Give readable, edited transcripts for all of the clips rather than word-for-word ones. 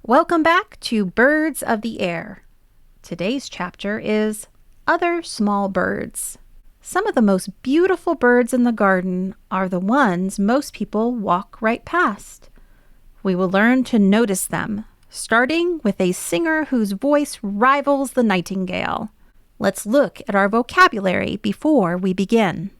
Welcome back to Birds of the Air. Today's chapter is Other Small Birds. Some of the most beautiful birds in the garden are the ones most people walk right past. We will learn to notice them, starting with a singer whose voice rivals the nightingale. Let's look at our vocabulary before we begin.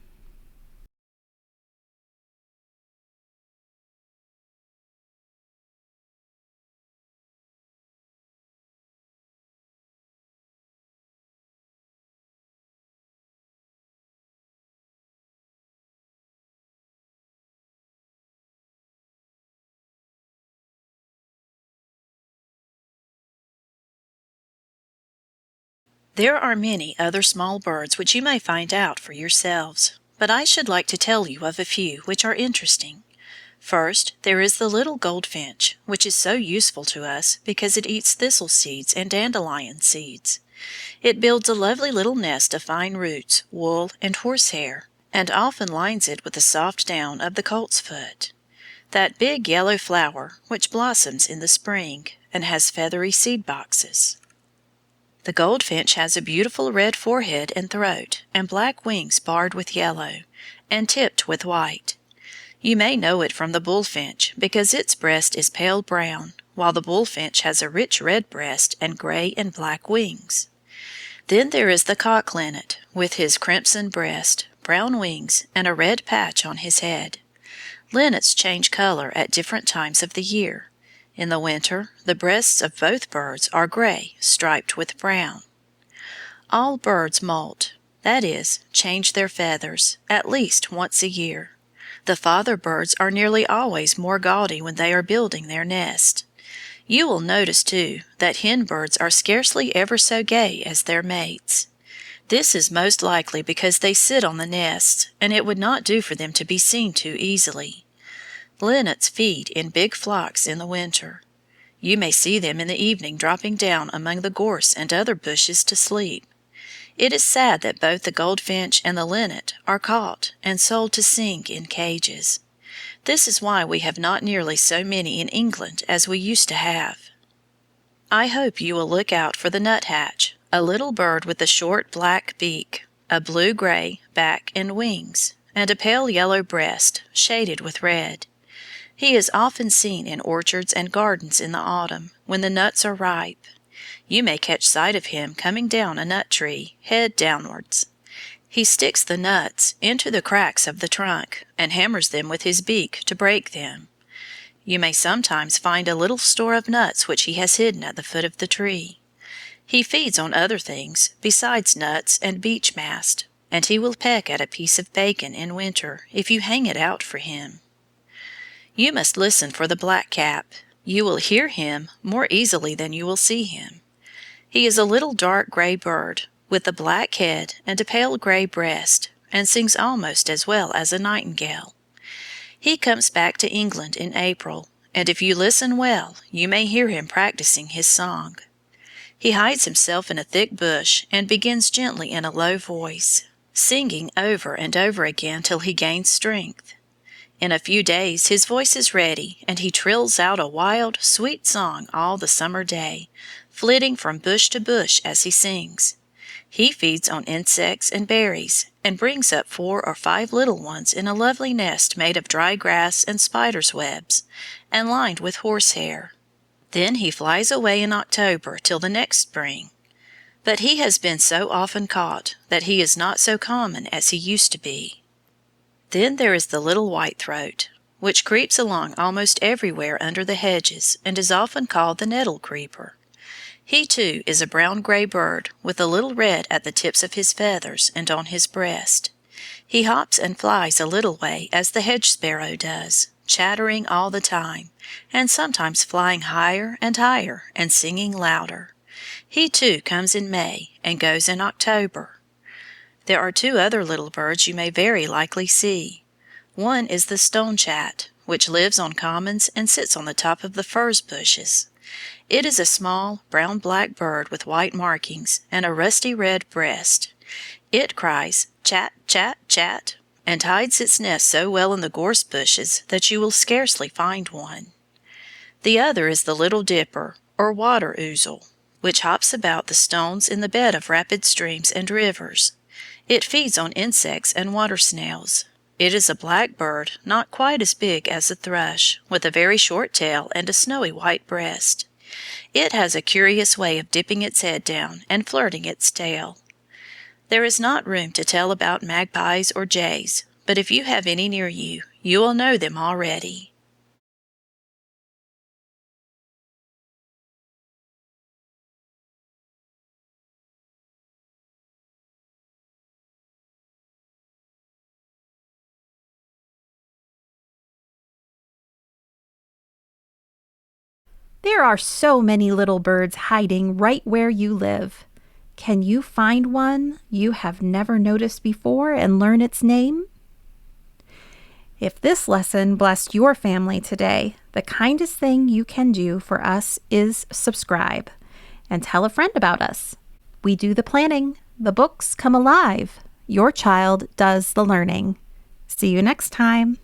There are many other small birds which you may find out for yourselves, but I should like to tell you of a few which are interesting. First, there is the little goldfinch, which is so useful to us because it eats thistle seeds and dandelion seeds. It builds a lovely little nest of fine roots, wool, and horsehair, and often lines it with the soft down of the coltsfoot. That big yellow flower, which blossoms in the spring, and has feathery seed boxes. The goldfinch has a beautiful red forehead and throat, and black wings barred with yellow, and tipped with white. You may know it from the bullfinch, because its breast is pale brown, while the bullfinch has a rich red breast and gray and black wings. Then there is the cock-Linnet, with his crimson breast, brown wings, and a red patch on his head. Linnets change color at different times of the year. In the winter, the breasts of both birds are gray, striped with brown. All birds moult, that is, change their feathers, at least once a year. The father birds are nearly always more gaudy when they are building their nest. You will notice, too, that hen-birds are scarcely ever so gay as their mates. This is most likely because they sit on the nests, and it would not do for them to be seen too easily. Linnets feed in big flocks in the winter. You may see them in the evening dropping down among the gorse and other bushes to sleep. It is sad that both the goldfinch and the linnet are caught and sold to sing in cages. This is why we have not nearly so many in England as we used to have. I hope you will look out for the nuthatch, a little bird with a short black beak, a blue-gray back and wings, and a pale yellow breast, shaded with red. He is often seen in orchards and gardens in the autumn, when the nuts are ripe. You may catch sight of him coming down a nut tree, head downwards. He sticks the nuts into the cracks of the trunk, and hammers them with his beak to break them. You may sometimes find a little store of nuts which he has hidden at the foot of the tree. He feeds on other things besides nuts and beech mast, and he will peck at a piece of bacon in winter if you hang it out for him. You must listen for the blackcap. You will hear him more easily than you will see him. He is a little dark gray bird, with a black head and a pale gray breast, and sings almost as well as a nightingale. He comes back to England in April, and if you listen well, you may hear him practicing his song. He hides himself in a thick bush and begins gently in a low voice, singing over and over again till he gains strength. In a few days his voice is ready, and he trills out a wild, sweet song all the summer day, flitting from bush to bush as he sings. He feeds on insects and berries, and brings up 4 or 5 little ones in a lovely nest made of dry grass and spiders' webs, and lined with horsehair. Then he flies away in October till the next spring. But he has been so often caught that he is not so common as he used to be. Then there is the little whitethroat, which creeps along almost everywhere under the hedges, and is often called the nettle-creeper. He, too, is a brown-gray bird, with a little red at the tips of his feathers and on his breast. He hops and flies a little way as the hedge-sparrow does, chattering all the time, and sometimes flying higher and higher and singing louder. He, too, comes in May and goes in October. There are 2 other little birds you may very likely see. One is the Stonechat, which lives on commons and sits on the top of the furze bushes. It is a small, brown-black bird with white markings and a rusty red breast. It cries chat, chat, chat, and hides its nest so well in the gorse bushes that you will scarcely find one. The other is the little dipper, or water ouzel, which hops about the stones in the bed of rapid streams and rivers. It feeds on insects and water snails. It is a black bird not quite as big as a thrush, with a very short tail and a snowy white breast. It has a curious way of dipping its head down and flirting its tail. There is not room to tell about magpies or jays, but if you have any near you, you will know them already. There are so many little birds hiding right where you live. Can you find one you have never noticed before and learn its name? If this lesson blessed your family today, the kindest thing you can do for us is subscribe and tell a friend about us. We do the planning, the books come alive. Your child does the learning. See you next time.